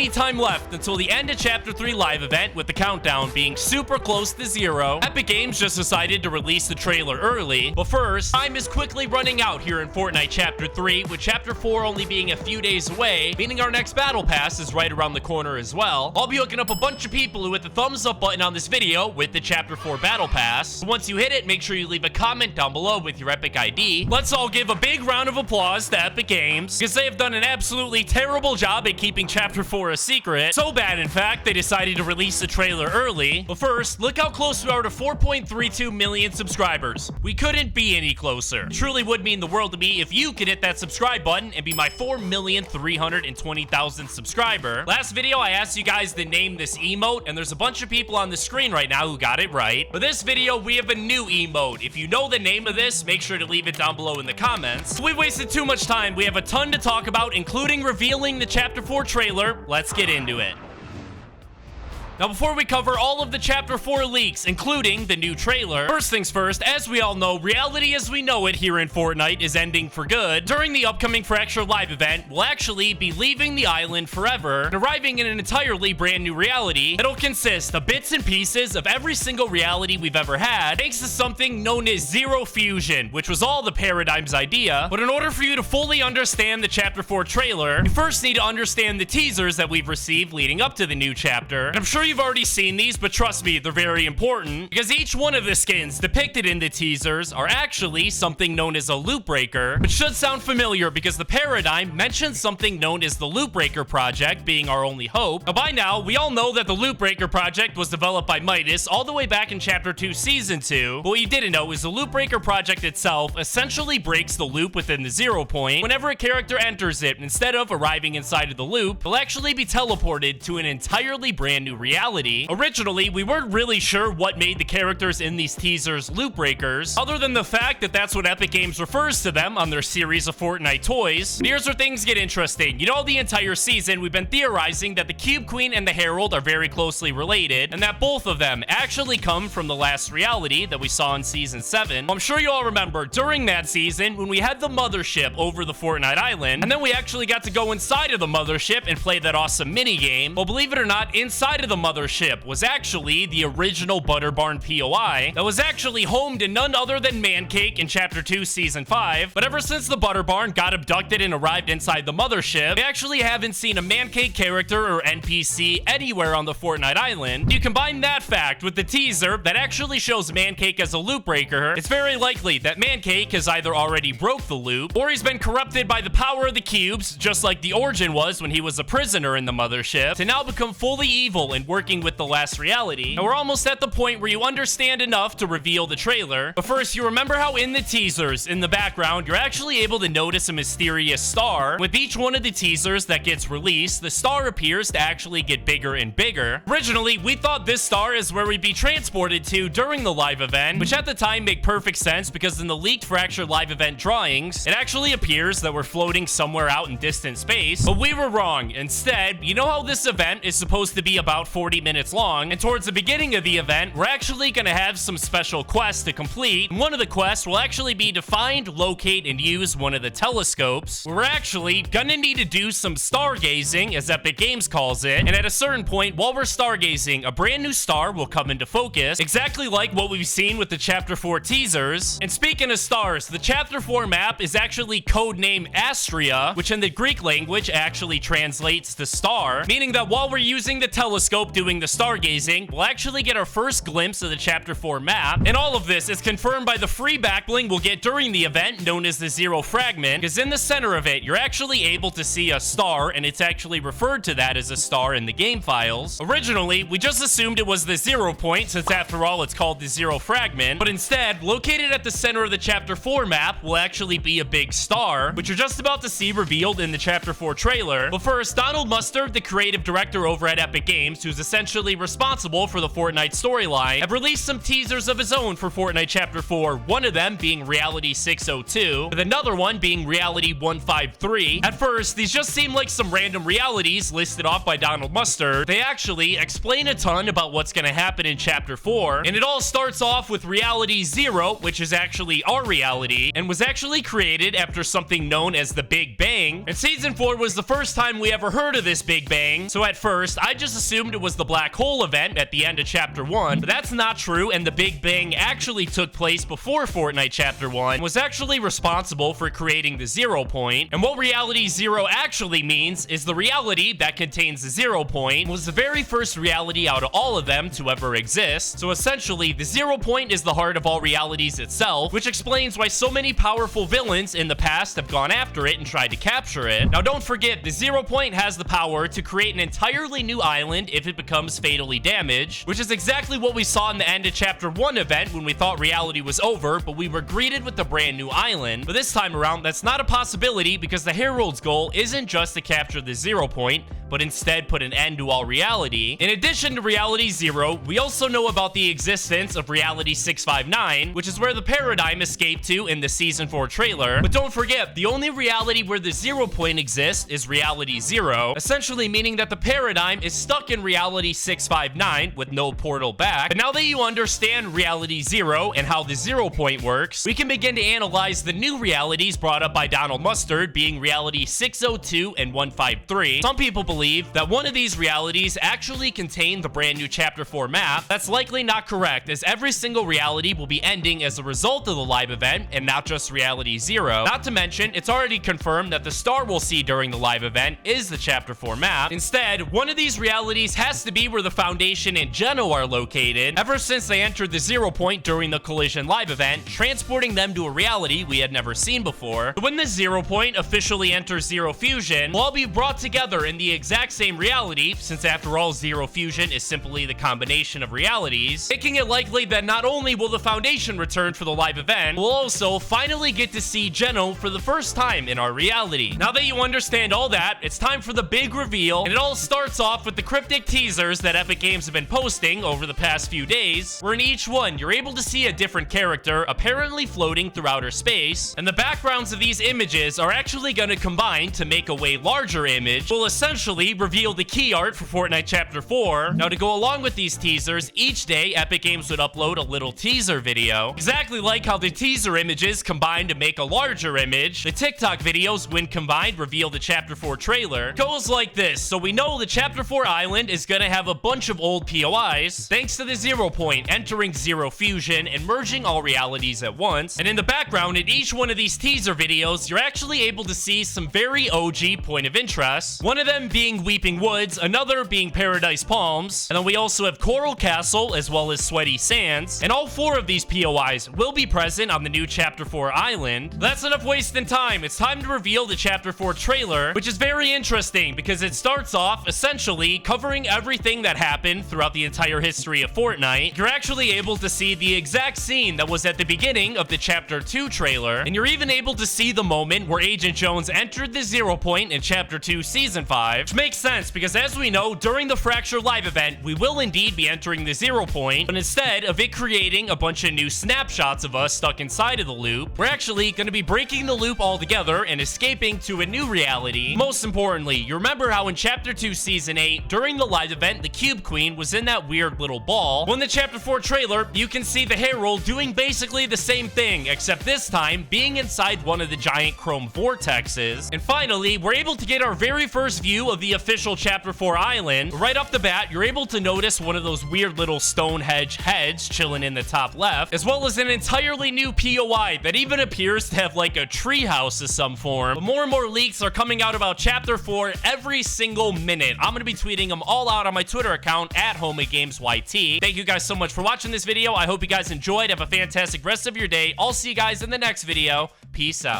any time left until the end of Chapter 3 live event, with the countdown being super close to 0, Epic Games just decided to release the trailer early. But first, time is quickly running out here in Fortnite Chapter 3, with Chapter 4 only being a few days away, meaning our next battle pass is right around the corner as well. I'll be hooking up a bunch of people who hit the thumbs up button on this video with the Chapter 4 battle pass. Once you hit it, make sure you leave a comment down below with your Epic ID. Let's all give a big round of applause to Epic Games, because they have done an absolutely terrible job at keeping Chapter 4 a secret. So bad, in fact, they decided to release the trailer early. But first, look how close we are to 4.32 million subscribers. We couldn't be any closer. It truly would mean the world to me if you could hit that subscribe button and be my 4,320,000 subscriber. Last video, I asked you guys to name this emote, and there's a bunch of people on the screen right now who got it right. For this video, we have a new emote. If you know the name of this, make sure to leave it down below in the comments. We've wasted too much time. We have a ton to talk about, including revealing the Chapter 4 trailer. Let's get into it. Now, before we cover all of the Chapter 4 leaks, including the new trailer, first things first, as we all know, reality as we know it here in Fortnite is ending for good. During the upcoming Fracture live event, we'll actually be leaving the island forever and arriving in an entirely brand new reality that'll consist of bits and pieces of every single reality we've ever had, thanks to something known as Zero Fusion, which was all the Paradigm's idea. But in order for you to fully understand the Chapter 4 trailer, you first need to understand the teasers that we've received leading up to the new chapter. And I'm sure you've already seen these, but trust me, they're very important, because each one of the skins depicted in the teasers are actually something known as a loop breaker, which should sound familiar because the Paradigm mentions something known as the Loop Breaker project being our only hope. Now, by now, we all know that the Loop Breaker project was developed by Midas all the way back in Chapter 2 Season 2, but what you didn't know is the Loop Breaker project itself essentially breaks the loop within the 0 point. Whenever a character enters it, instead of arriving inside of the loop, they'll actually be teleported to an entirely brand new reality. Originally, we weren't really sure what made the characters in these teasers loop breakers, other than the fact that that's what Epic Games refers to them on their series of Fortnite toys. And here's where things get interesting. You know, the entire season, we've been theorizing that the Cube Queen and the Herald are very closely related, and that both of them actually come from the last reality that we saw in Season 7. I'm sure you all remember during that season when we had the mothership over the Fortnite Island, and then we actually got to go inside of the mothership and play that awesome mini game. Well, believe it or not, inside of the mothership was actually the original Butter Barn POI that was actually home to none other than Mancake in Chapter 2 Season 5. But ever since the Butter Barn got abducted and arrived inside the mothership, we actually haven't seen a Mancake character or NPC anywhere on the Fortnite Island. You combine that fact with the teaser that actually shows Mancake as a loop breaker, it's very likely that Mancake has either already broke the loop, or he's been corrupted by the power of the cubes, just like the Origin was when he was a prisoner in the mothership, to now become fully evil and working with the last reality. And we're almost at the point where you understand enough to reveal the trailer. But first, you remember how in the teasers, in the background, you're actually able to notice a mysterious star. With each one of the teasers that gets released, the star appears to actually get bigger and bigger. Originally, we thought this star is where we'd be transported to during the live event, which at the time made perfect sense because in the leaked Fracture live event drawings, it actually appears that we're floating somewhere out in distant space. But we were wrong. Instead, you know how this event is supposed to be about 40 minutes long, and towards the beginning of the event, we're actually going to have some special quests to complete. And one of the quests will actually be to find, locate, and use one of the telescopes. We're actually gonna need to do some stargazing, as Epic Games calls it, and at a certain point, while we're stargazing, a brand new star will come into focus, exactly like what we've seen with the Chapter 4 teasers. And speaking of stars, the Chapter 4 map is actually codenamed Astria, which in the Greek language actually translates to star, meaning that while we're using the telescope doing the stargazing, we'll actually get our first glimpse of the Chapter 4 map. And all of this is confirmed by the free backbling we'll get during the event, known as the Zero Fragment, because in the center of it, you're actually able to see a star, and it's actually referred to that as a star in the game files. Originally, we just assumed it was the 0 point, since after all, it's called the Zero Fragment, but instead, located at the center of the Chapter 4 map will actually be a big star, which you're just about to see revealed in the Chapter 4 trailer. But first, Donald Mustard, the creative director over at Epic Games, who's essentially responsible for the Fortnite storyline, have released some teasers of his own for Fortnite Chapter 4, one of them being Reality 602, with another one being Reality 153. At first, these just seem like some random realities listed off by Donald Mustard. They actually explain a ton about what's gonna happen in Chapter 4, and it all starts off with Reality 0, which is actually our reality, and was actually created after something known as the Big Bang. And Season 4 was the first time we ever heard of this Big Bang, so at first, I just assumed it was the black hole event at the end of Chapter 1, but that's not true, and the Big Bang actually took place before Fortnite Chapter 1, and was actually responsible for creating the 0 point. And what Reality 0 actually means is the reality that contains the 0 point was the very first reality out of all of them to ever exist. So essentially, the 0 point is the heart of all realities itself, which explains why so many powerful villains in the past have gone after it and tried to capture it. Now, don't forget, the 0 point has the power to create an entirely new island if it becomes fatally damaged, which is exactly what we saw in the end of Chapter 1 event when we thought reality was over, but we were greeted with a brand new island. But this time around, that's not a possibility because the Herald's goal isn't just to capture the 0 point, but instead put an end to all reality. In addition to Reality 0, we also know about the existence of Reality 659, which is where the paradigm escaped to in the Season 4 trailer. But don't forget, the only reality where the 0 point exists is Reality 0, essentially meaning that the paradigm is stuck in Reality 659 with no portal back. But now that you understand Reality 0 and how the 0 point works, we can begin to analyze the new realities brought up by Donald Mustard, being Reality 602 and 153. Some people believe that one of these realities actually contain the brand new Chapter 4 map. That's likely not correct, as every single reality will be ending as a result of the live event and not just Reality 0. Not to mention, it's already confirmed that the star we'll see during the live event is the Chapter 4 map. Instead, one of these realities has to be where the Foundation and Geno are located, ever since they entered the 0 point during the Collision live event, transporting them to a reality we had never seen before. When the 0 point officially enters Zero Fusion, we'll all be brought together in the exact same reality, since after all, Zero Fusion is simply the combination of realities, making it likely that not only will the Foundation return for the live event, we'll also finally get to see Geno for the first time in our reality. Now that you understand all that, it's time for the big reveal, and it all starts off with the cryptic teasers that Epic Games have been posting over the past few days, where in each one, you're able to see a different character apparently floating through outer space, and the backgrounds of these images are actually going to combine to make a way larger image. Will essentially reveal the key art for Fortnite Chapter 4. Now, to go along with these teasers, each day Epic Games would upload a little teaser video, exactly like how the teaser images combine to make a larger image. The TikTok videos, when combined, reveal the Chapter 4 trailer. It goes like this. So we know the Chapter 4 island is gonna have a bunch of old POIs, thanks to the 0 point entering Zero Fusion and merging all realities at once. And in the background, in each one of these teaser videos, you're actually able to see some very OG point of interest. One of them being Weeping Woods, another being Paradise Palms, and then we also have Coral Castle as well as Sweaty Sands. And all 4 of these POIs will be present on the new Chapter 4 island. That's enough wasting time. It's time to reveal the Chapter 4 trailer, which is very interesting because it starts off essentially covering everything that happened throughout the entire history of Fortnite. You're actually able to see the exact scene that was at the beginning of the Chapter 2 trailer, and you're even able to see the moment where Agent Jones entered the 0 point in Chapter 2 Season 5, which makes sense because as we know, during the Fracture live event, we will indeed be entering the 0 point, but instead of it creating a bunch of new snapshots of us stuck inside of the loop, we're actually going to be breaking the loop altogether and escaping to a new reality. Most importantly, you remember how in Chapter 2 Season 8, during the live event, the Cube Queen was in that weird little ball? Well, in the Chapter 4 trailer, you can see the Herald doing basically the same thing, except this time being inside one of the giant chrome vortexes. And finally, we're able to get our very first view of the official Chapter 4 island. Right off the bat, you're able to notice one of those weird little Stonehenge heads chilling in the top left, as well as an entirely new POI that even appears to have like a treehouse of some form. But more and more leaks are coming out about Chapter 4 every single minute. I'm going to be tweeting them all out on my Twitter account at HomieGamesYT. Thank you guys so much for watching this video. I hope you guys enjoyed. Have a fantastic rest of your day. I'll see you guys in the next video. Peace out.